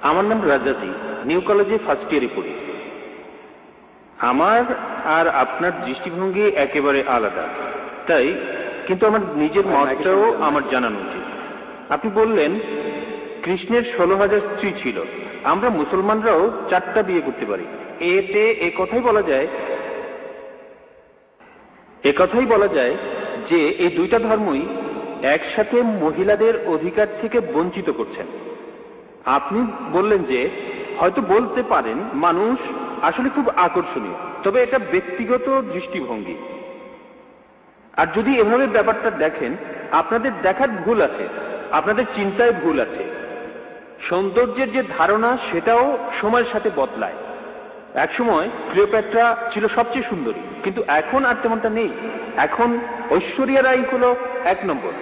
আমার নাম রাজাজি, নিউ কলেজে ফার্স্ট ইয়ারে পড়ি। আমার আর আপনার দৃষ্টিভঙ্গি একেবারে আলাদা, তাই কিন্তু আমার নিজের মতটাও আমার জানানো উচিত। আপনি বললেন কৃষ্ণের 16,000 স্ত্রী ছিল, আমরা মুসলমানরাও 4টা বিয়ে করতে পারি। এতে একথাই বলা যায় যে এই দুইটা ধর্মই একসাথে মহিলাদের অধিকার থেকে বঞ্চিত করছেন। আপনি বললেন যে হয়তো বলতে পারেন মানুষ আসলে খুব আকর্ষণীয়, তবে এটা ব্যক্তিগত দৃষ্টিভঙ্গি। আর যদি এভাবে ব্যাপারটা দেখেন, আপনাদের দেখার ভুল আছে, আপনাদের চিন্তায় ভুল আছে। সৌন্দর্যের যে ধারণা সেটাও সময়ের সাথে বদলায়। একসময় ক্লিওপেট্রা ছিল সবচেয়ে সুন্দরী, কিন্তু এখন আর তেমনটা নেই। এখন ঐশ্বরিয়া রাই হলো 1 নম্বর।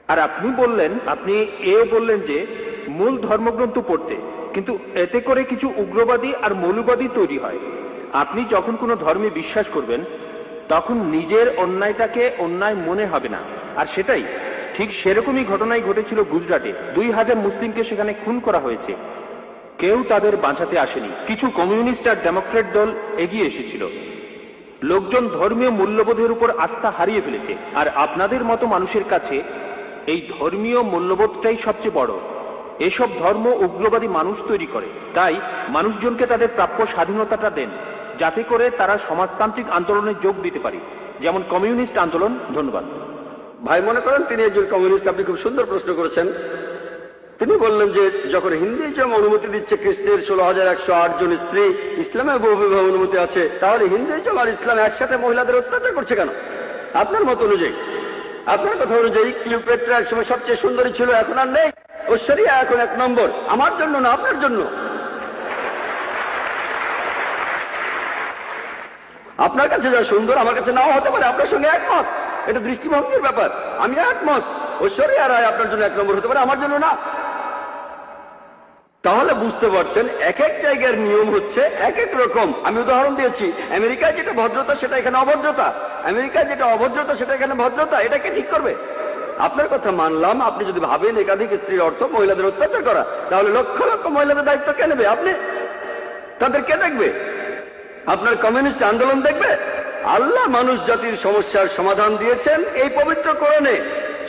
আর আপনি বললেন যে মূল ধর্মগ্রন্থ পড়তে, কিন্তু এতে করে কিছু উগ্রবাদী আর মৌলবাদী তৈরি হয়। আপনি যখন কোনো ধর্মে বিশ্বাস করবেন তখন নিজের অন্যায়টাকে অন্যায় মনে হবে না। আর সেটাই ঠিক সেরকমই ঘটনাই ঘটেছিল গুজরাটে। 2000 মুসলিমকে সেখানে খুন করা হয়েছে, কেউ তাদের বাঁচাতে আসেনি। কিছু কমিউনিস্ট আর ডেমোক্রেট দল এগিয়ে এসেছিল। লোকজন ধর্মীয় মূল্যবোধের উপর আস্থা হারিয়ে ফেলেছে, আর আপনাদের মতো মানুষের কাছে এই ধর্মীয় মূল্যবোধটাই সবচেয়ে বড়। এসব ধর্ম উগ্রবাদী মানুষ তৈরি করে। তাই মানুষজনকে তাদের প্রাপ্য স্বাধীনতাটা দেন, যাতে করে তারা সমাজতান্ত্রিক আন্দোলনে যোগ দিতে পারে, যেমন কমিউনিস্ট আন্দোলন। ধন্যবাদ। ভাই মনে করেন তিনি একজন কমিউনিস্ট। আপনি খুব সুন্দর প্রশ্ন করেছেন। তিনি বললেন যে যখন হিন্দুইজম অনুমতি দিচ্ছে খ্রিস্টের 16,108 জন স্ত্রী, ইসলামে বহু বিবাহ অনুমতি আছে, তাহলে হিন্দুইজম আর ইসলাম একসাথে মহিলাদের অত্যাচার করছে কেন? আপনার মত অনুযায়ী, আপনার কথা অনুযায়ী ক্লিওপেট্রা একসময় সবচেয়ে সুন্দরী ছিল, এখন আর নেই। ঐশ্বরিয়া এখন 1 নম্বর। আমার জন্য না, আপনার জন্য। আপনার কাছে যা সুন্দর আমার কাছে নাও হতে পারে, আপনার সঙ্গে একমত। এটা দৃষ্টিভঙ্গির ব্যাপার। আমি একমত, ঐশ্বরিয়া রায় আপনার জন্য 1 নম্বর হতে পারে, আমার জন্য না। তাহলে বুঝতে পারছেন এক এক জায়গার নিয়ম হচ্ছে এক এক রকম। আমি উদাহরণ দিয়েছি, আমেরিকায় যেটা ভদ্রতা সেটা এখানে অভদ্রতা, আমেরিকায় যেটা অভদ্রতা সেটা এখানে ভদ্রতা। এটাকে ঠিক করবে? আপনার কথা মানলাম। আপনি যদি ভাবেন একাধিক স্ত্রীর অর্থ মহিলাদের অত্যাচার করা, তাহলে লক্ষ লক্ষ মহিলাদের দায়িত্ব কে নেবে? আপনি। তাদের কে দেখবে? আপনার কমিউনিস্ট আন্দোলন দেখবে? আল্লাহ মানুষ জাতির সমস্যার সমাধান দিয়েছেন এই পবিত্র কোরআনে।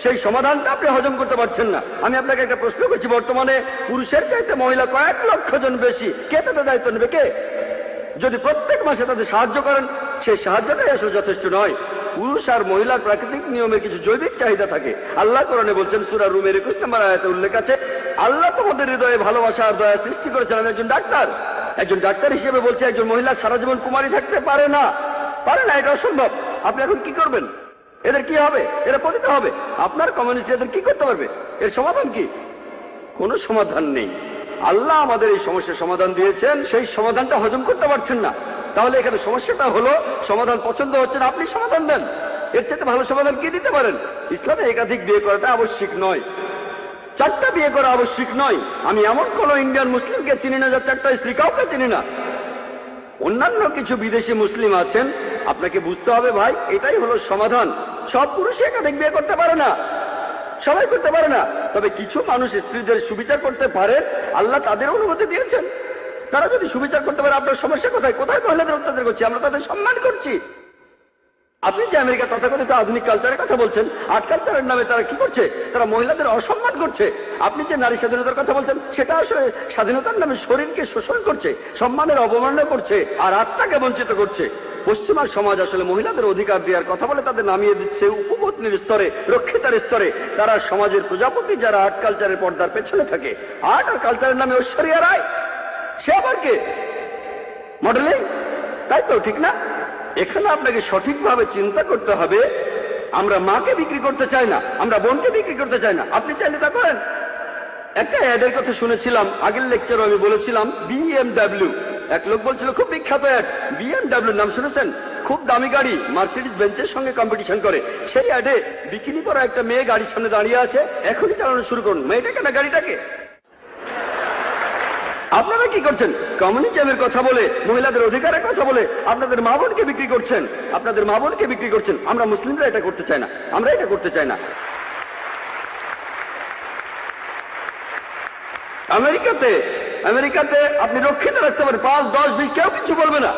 সেই সমাধানটা আপনি হজম করতে পারছেন না। আমি আপনাকে একটা প্রশ্ন করছি, বর্তমানে পুরুষের চাইতে মহিলা কয়েক লক্ষ জন বেশি, কে তাদের দায়িত্ব নেবে? কে? যদি প্রত্যেক মাসে তাদের সাহায্য করেন, সেই সাহায্যটাই আসলে যথেষ্ট নয়। পুরুষ আর মহিলার প্রাকৃতিক নিয়মের কিছু জৈবিক চাহিদা থাকে। আল্লাহ কোরআনে বলছেন, সূরা রুমের 21 নম্বর আয়াতে উল্লেখ আছে, আল্লাহ তোমাদের হৃদয়ে ভালোবাসা আর দয়া সৃষ্টি করেছেন। আমি একজন ডাক্তার, একজন ডাক্তার হিসেবে বলছি, একজন মহিলা সারা জীবন কুমারী থাকতে পারে না, পারে না, এটা অসম্ভব। আপনি এখন কি করবেন? এদের কি হবে? এরা পতিত হবে। আপনার কমিউনিস্ট এদের কি করতে পারবে? এর সমাধান কি? কোনো সমাধান নেই। আল্লাহ আমাদের এই সমস্যার সমাধান দিয়েছেন, সেই সমাধানটা হজম করতে পারছেন না। তাহলে এখানে সমস্যাটা হলো সমাধান পছন্দ হচ্ছে না, আপনি সমাধান দেন। এর চেয়ে ভালো সমাধান কি দিতে পারেন? ইসলামে একাধিক বিয়ে করাটা আবশ্যিক নয়, 4টা বিয়ে করা আবশ্যিক নয়। আমি এমন কোন ইন্ডিয়ান মুসলিমকে চিনি না যার 4টা স্ত্রী, কাউকে চিনি না। অন্যান্য কিছু বিদেশি মুসলিম আছেন। আপনাকে বুঝতে হবে ভাই, এটাই হলো সমাধান। সব পুরুষে একাধিক বিয়ে করতে পারে না, সবাই করতে পারে না। তবে কিছু মানুষ স্ত্রীদের সুবিচার করতে পারে, আল্লাহ তাদের অনুমতি দিয়েছেন। তারা যদি সুবিচার করতে পারে, আপনার সমস্যা কোথায়? কোথায় মহিলাদের অত্যাচার করছি? আমরা তাদের সম্মান করছি। আপনি যে আমেরিকা তথাকথিত আধুনিক কালচারের কথা বলছেন, আর্ট কালচারের নামে তারা কি করছে? তারা মহিলাদের অসম্মান করছে। আপনি যে নারী স্বাধীনতার কথা বলছেন, সেটা আসলে স্বাধীনতার নামে শরীরকে শোষণ করছে, সম্মানের অবমাননা করছে, আর আত্মাকে বঞ্চিত করছে। পশ্চিমা সমাজ আসলে মহিলাদের অধিকার দেওয়ার কথা বলে তাদের নামিয়ে দিচ্ছে উপপত্নীর স্তরে, রক্ষিতার স্তরে। তারা সমাজের প্রজাপতি, যারা আর্ট কালচারের পর্দার পেছনে থাকে। আর্ট আর কালচারের নামে ঐশ্বরিয়া রায়, সে আবার কে? মডেলিং, তাই তো? ঠিক না? এখানে আপনাকে সঠিকভাবে চিন্তা করতে হবে। আমরা মাকে বিক্রি করতে চাই না, আমরা বোনকে বিক্রি করতে চাই না। আপনি চাইলে তা করেন। একটা অ্যাডের কথা শুনেছিলাম, আগের লেকচারে আমি বলেছিলাম, BMW। এক লোক বলছিল, খুব বিখ্যাত অ্যাড, BMW নাম শুনেছেন? খুব দামি গাড়ি, মার্সিডিজ বেঞ্চের সঙ্গে কম্পিটিশন করে। সেই অ্যাডে বিকিনি পরা একটা মেয়ে গাড়ির সামনে দাঁড়িয়ে আছে, এখনই চালানো শুরু করুন। মেয়েটাকে না গাড়িটাকে? আপনারা কি করছেন? কমিউনিজমের কথা বলে, মহিলাদের অধিকারের কথা বলে আপনাদের মা বোনকে বিক্রি করছেন, আপনাদের মা বোনকে বিক্রি করছেন। আমরা মুসলিমরা এটা করতে চাই না, আমরা এটা করতে চাই না। আমেরিকাতে আপনি রক্ষিত রাখতে পারেন 5, 10, 20 কেউ কিছু বলবে না।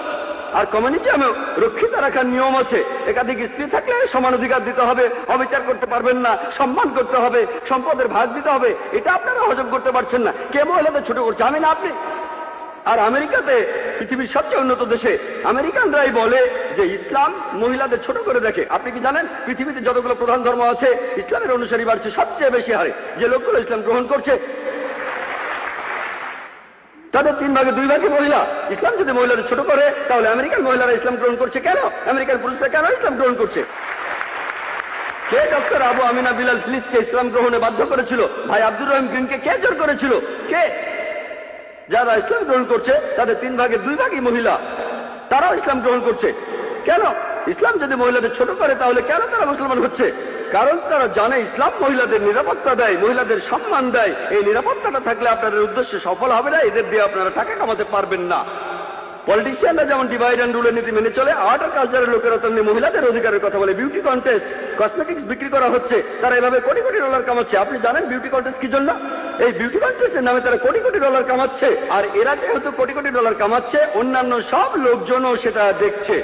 আর কমিউনিজমে রক্ষিত রাখার নিয়ম আছে, একাধিক স্ত্রী থাকলে সমান অধিকার দিতে হবে, অবিচার করতে পারবেন না, সম্মান করতে হবে, সম্পদের ভাগ দিতে হবে। এটা আপনারা হজম করতে পারছেন না। কে মহিলাদের ছোট করছে, আমি না আপনি? আর আমেরিকাতে, পৃথিবীর সবচেয়ে উন্নত দেশে, আমেরিকানরাই বলে যে ইসলাম মহিলাদের ছোট করে দেখে। আপনি কি জানেন পৃথিবীতে যতগুলো প্রধান ধর্ম আছে ইসলামের অনুসারী বাড়ছে সবচেয়ে বেশি হারে। যে লোকগুলো ইসলাম গ্রহণ করছে তাদের 3 ভাগে 2 ভাগই মহিলা। ইসলাম যদি মহিলাদের ছোট করে তাহলে আমেরিকান মহিলারা ইসলাম গ্রহণ করছে কেন? আমেরিকান পুরুষরা কেন ইসলাম গ্রহণ করছে? কে ডক্টর আবু আমিনা বিলাল ফিলিসকে ইসলাম গ্রহণে বাধ্য করেছিল? ভাই আব্দুর রহিম গ্রিনকে কে জোর করেছিল? কে? যারা ইসলাম গ্রহণ করছে তাদের 3 ভাগে 2 ভাগই মহিলা, তারাও ইসলাম গ্রহণ করছে। কেন? ইসলাম যদি মহিলাদের ছোট করে তাহলে কেন তারা মুসলমান হচ্ছে? কারণ তারা জানে ইসলাম মহিলাদের নিরাপত্তা দেয়, মহিলাদের সম্মান দেয়। এই নিরাপত্তাটা থাকলে আপনাদের উদ্দেশ্য সফল হবে না, এদের দিয়ে আপনারা টাকা কামাতে পারবেন না। পলিটিশিয়ানরা যেমন ডিভাইড অ্যান্ড রুলের নীতি মেনে চলে, আর্ট আর কালচারের লোকেরা তেমনি মহিলাদের অধিকারের কথা বলে। বিউটি কন্টেস্ট, কসমেটিক্স বিক্রি করা হচ্ছে, তারা এভাবে কোটি কোটি ডলার কামাচ্ছে। আপনি জানেন বিউটি কন্টেস্ট কি জন্য? এই বিউটি কন্টেস্টের নামে তারা কোটি কোটি ডলার কামাচ্ছে। আর এরা যেহেতু কোটি কোটি ডলার কামাচ্ছে, অন্যান্য সব লোকজনও সেটা দেখছে।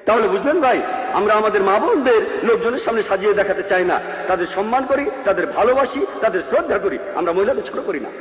তাহলে বুঝলেন ভাই, আমরা আমাদের মা বোনদের লোকজনের সামনে সাজিয়ে দেখাতে চাই না। তাদের সম্মান করি, তাদের ভালোবাসি, তাদের শ্রদ্ধা করি। আমরা মহিলাদের ছোট করি না।